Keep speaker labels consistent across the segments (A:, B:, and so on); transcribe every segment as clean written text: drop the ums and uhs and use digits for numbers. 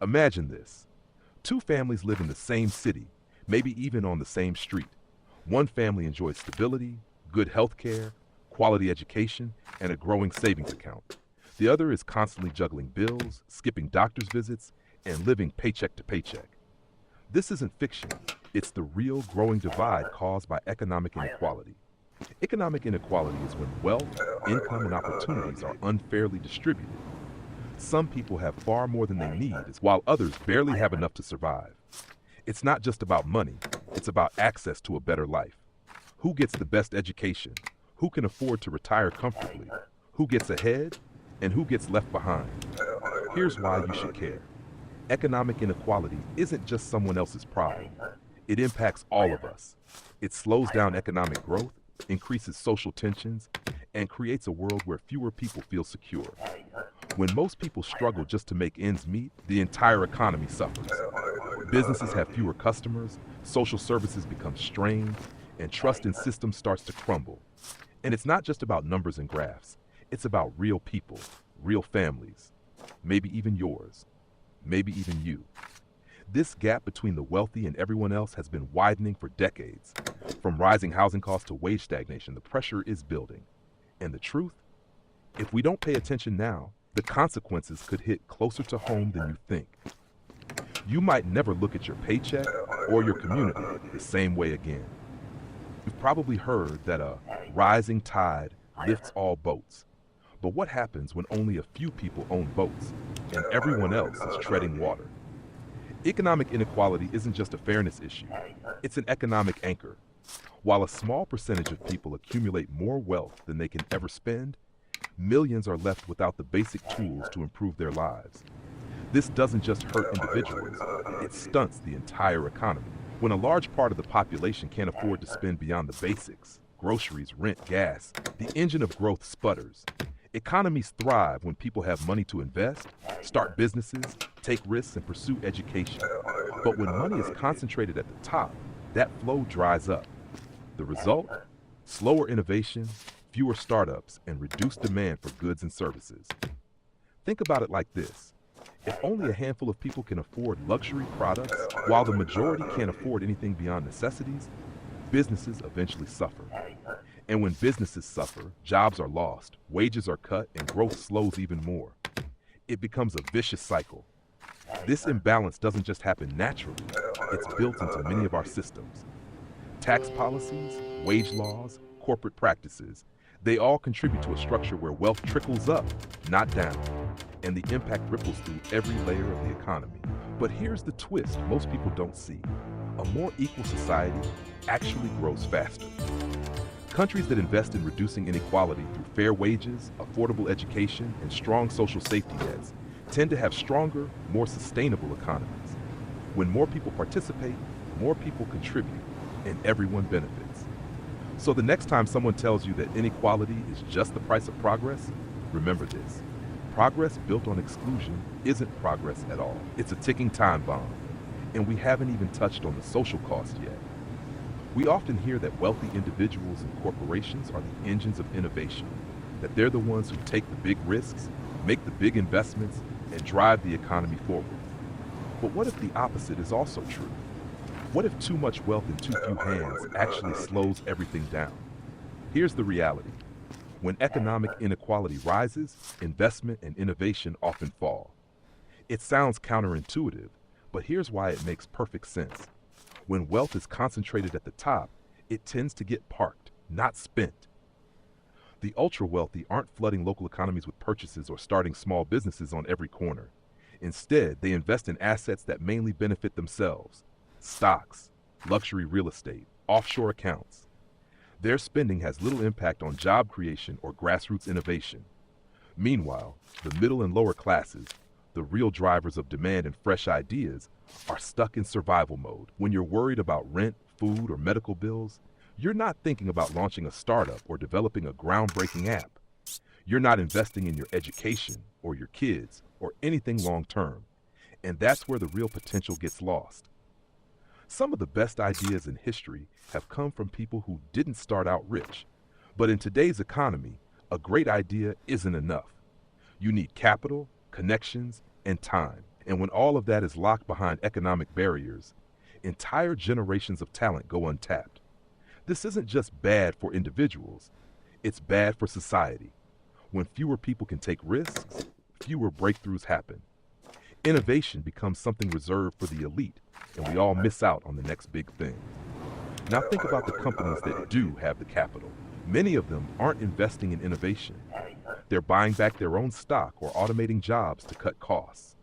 A: Imagine this. Two families live in the same city, maybe even on the same street. One family enjoys stability, good health care, quality education, and a growing savings account. The other is constantly juggling bills, skipping doctor's visits, and living paycheck to paycheck. This isn't fiction. It's the real growing divide caused by economic inequality. Economic inequality is when wealth, income, and opportunities are unfairly distributed. Some people have far more than they need, while others barely have enough to survive. It's not just about money, it's about access to a better life. Who gets the best education? Who can afford to retire comfortably? Who gets ahead? And who gets left behind? Here's why you should care. Economic inequality isn't just someone else's problem. It impacts all of us. It slows down economic growth, increases social tensions, and creates a world where fewer people feel secure. When most people struggle just to make ends meet, the entire economy suffers. Businesses have fewer customers, social services become strained, and trust in systems starts to crumble. And it's not just about numbers and graphs. It's about real people, real families, maybe even yours, maybe even you. This gap between the wealthy and everyone else has been widening for decades. From rising housing costs to wage stagnation, the pressure is building. And the truth? If we don't pay attention now, the consequences could hit closer to home than you think. You might never look at your paycheck or your community the same way again. You've probably heard that a rising tide lifts all boats. But what happens when only a few people own boats and everyone else is treading water? Economic inequality isn't just a fairness issue, it's an economic anchor. While a small percentage of people accumulate more wealth than they can ever spend, millions are left without the basic tools to improve their lives. This doesn't just hurt individuals, it stunts the entire economy. When a large part of the population can't afford to spend beyond the basics, groceries, rent, gas, the engine of growth sputters. Economies thrive when people have money to invest, start businesses, take risks, and pursue education. But when money is concentrated at the top, that flow dries up. The result? Slower innovation, fewer startups, and reduced demand for goods and services. Think about it like this. If only a handful of people can afford luxury products, while the majority can't afford anything beyond necessities, businesses eventually suffer. And when businesses suffer, jobs are lost, wages are cut, and growth slows even more. It becomes a vicious cycle. This imbalance doesn't just happen naturally, it's built into many of our systems. Tax policies, wage laws, corporate practices, they all contribute to a structure where wealth trickles up, not down. And the impact ripples through every layer of the economy. But here's the twist most people don't see. A more equal society actually grows faster. Countries that invest in reducing inequality through fair wages, affordable education, and strong social safety nets tend to have stronger, more sustainable economies. When more people participate, more people contribute, and everyone benefits. So the next time someone tells you that inequality is just the price of progress, remember this. Progress built on exclusion isn't progress at all. It's a ticking time bomb, and we haven't even touched on the social cost yet. We often hear that wealthy individuals and corporations are the engines of innovation, that they're the ones who take the big risks, make the big investments, and drive the economy forward. But what if the opposite is also true? What if too much wealth in too few hands actually slows everything down? Here's the reality. When economic inequality rises, investment and innovation often fall. It sounds counterintuitive, but here's why it makes perfect sense. When wealth is concentrated at the top, it tends to get parked, not spent. The ultra-wealthy aren't flooding local economies with purchases or starting small businesses on every corner. Instead, they invest in assets that mainly benefit themselves. Stocks, luxury real estate, offshore accounts. Their spending has little impact on job creation or grassroots innovation. Meanwhile, the middle and lower classes, the real drivers of demand and fresh ideas, are stuck in survival mode. When you're worried about rent, food, or medical bills, you're not thinking about launching a startup or developing a groundbreaking app. You're not investing in your education or your kids or anything long term. And that's where the real potential gets lost. Some of the best ideas in history have come from people who didn't start out rich. But in today's economy, a great idea isn't enough. You need capital, connections, and time. And when all of that is locked behind economic barriers, entire generations of talent go untapped. This isn't just bad for individuals, it's bad for society. When fewer people can take risks, fewer breakthroughs happen. Innovation becomes something reserved for the elite, and we all miss out on the next big thing. Now think about the companies that do have the capital. Many of them aren't investing in innovation. They're buying back their own stock or automating jobs to cut costs.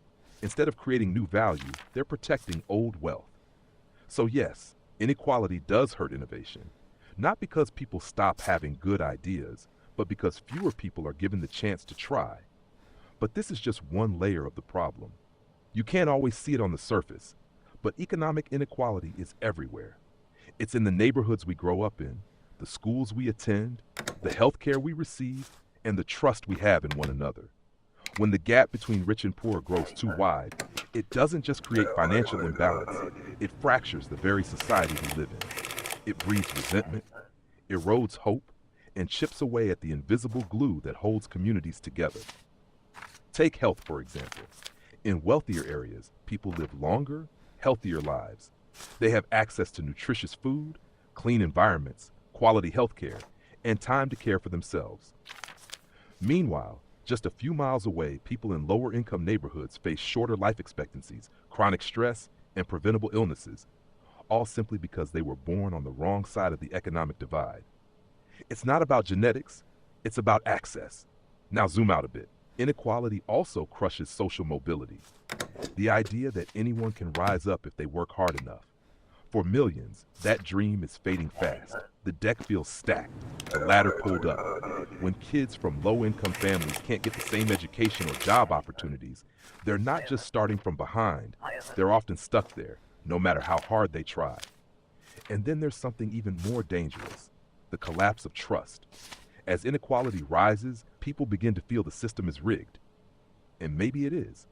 A: Instead of creating new value, they're protecting old wealth. So yes, inequality does hurt innovation. Not because people stop having good ideas, but because fewer people are given the chance to try. But this is just one layer of the problem. You can't always see it on the surface, but economic inequality is everywhere. It's in the neighborhoods we grow up in, the schools we attend, the healthcare we receive, and the trust we have in one another. When the gap between rich and poor grows too wide, it doesn't just create financial imbalance, it fractures the very society we live in. It breeds resentment, erodes hope, and chips away at the invisible glue that holds communities together. Take health, for example. In wealthier areas, people live longer, healthier lives. They have access to nutritious food, clean environments, quality healthcare, and time to care for themselves. Meanwhile, just a few miles away, people in lower income neighborhoods face shorter life expectancies, chronic stress, and preventable illnesses, all simply because they were born on the wrong side of the economic divide. It's not about genetics, it's about access. Now zoom out a bit. Inequality also crushes social mobility. The idea that anyone can rise up if they work hard enough. For millions, that dream is fading fast. The deck feels stacked, the ladder pulled up. When kids from low-income families can't get the same education or job opportunities, they're not just starting from behind, they're often stuck there, no matter how hard they try. And then there's something even more dangerous, the collapse of trust. As inequality rises, people begin to feel the system is rigged. And maybe it is.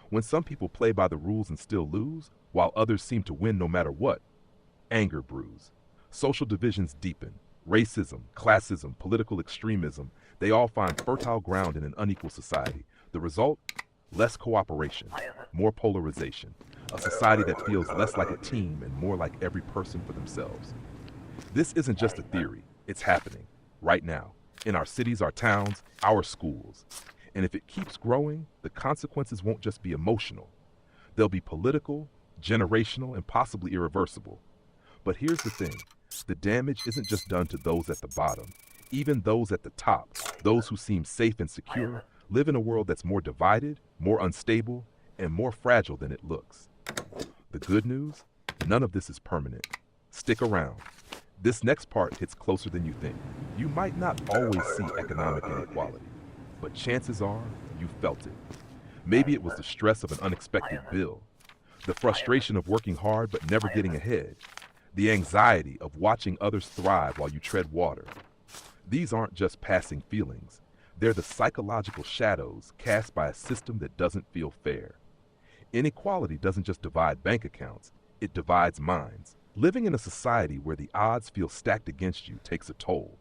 A: When some people play by the rules and still lose, while others seem to win no matter what, anger brews. Social divisions deepen. Racism, classism, political extremism, they all find fertile ground in an unequal society. The result? Less cooperation, more polarization, a society that feels less like a team and more like every person for themselves. This isn't just a theory, it's happening, right now, in our cities, our towns, our schools. And if it keeps growing, the consequences won't just be emotional. They'll be political, generational, and possibly irreversible. But here's the thing, the damage isn't just done to those at the bottom. Even those at the top, those who seem safe and secure, live in a world that's more divided, more unstable, and more fragile than it looks. The good news? None of this is permanent. Stick around. This next part hits closer than you think. You might not always see economic inequality, but chances are you felt it. Maybe it was the stress of an unexpected bill, the frustration of working hard but never getting ahead, the anxiety of watching others thrive while you tread water. These aren't just passing feelings. They're the psychological shadows cast by a system that doesn't feel fair. Inequality doesn't just divide bank accounts, it divides minds. Living in a society where the odds feel stacked against you takes a toll.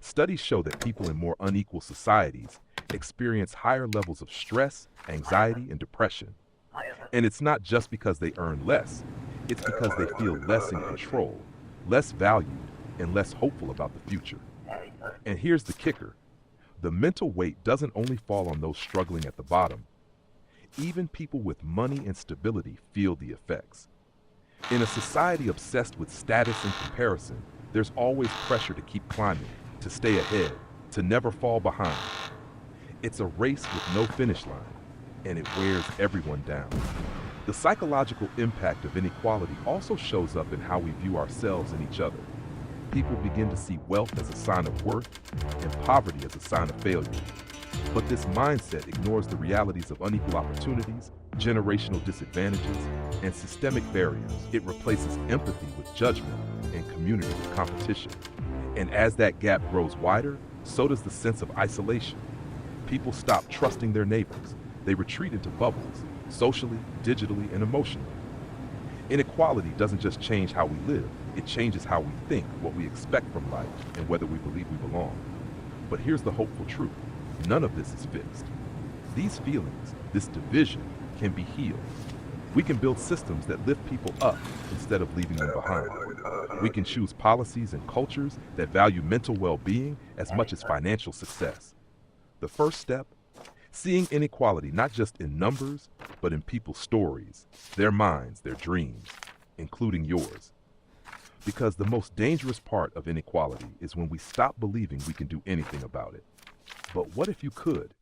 A: Studies show that people in more unequal societies experience higher levels of stress, anxiety, and depression. And it's not just because they earn less, it's because they feel less in control, less valued, and less hopeful about the future. And here's the kicker. The mental weight doesn't only fall on those struggling at the bottom. Even people with money and stability feel the effects. In a society obsessed with status and comparison, there's always pressure to keep climbing, to stay ahead, to never fall behind. It's a race with no finish line, and it wears everyone down. The psychological impact of inequality also shows up in how we view ourselves and each other. People begin to see wealth as a sign of worth and poverty as a sign of failure. But this mindset ignores the realities of unequal opportunities, generational disadvantages, and systemic barriers. It replaces empathy with judgment and community with competition. And as that gap grows wider, so does the sense of isolation. People stop trusting their neighbors. They retreat into bubbles, socially, digitally, and emotionally. Inequality doesn't just change how we live, it changes how we think, what we expect from life, and whether we believe we belong. But here's the hopeful truth. None of this is fixed. These feelings, this division, can be healed. We can build systems that lift people up instead of leaving them behind. We can choose policies and cultures that value mental well-being as much as financial success. The first step, seeing inequality not just in numbers, but in people's stories, their minds, their dreams, including yours. Because the most dangerous part of inequality is when we stop believing we can do anything about it. But what if you could?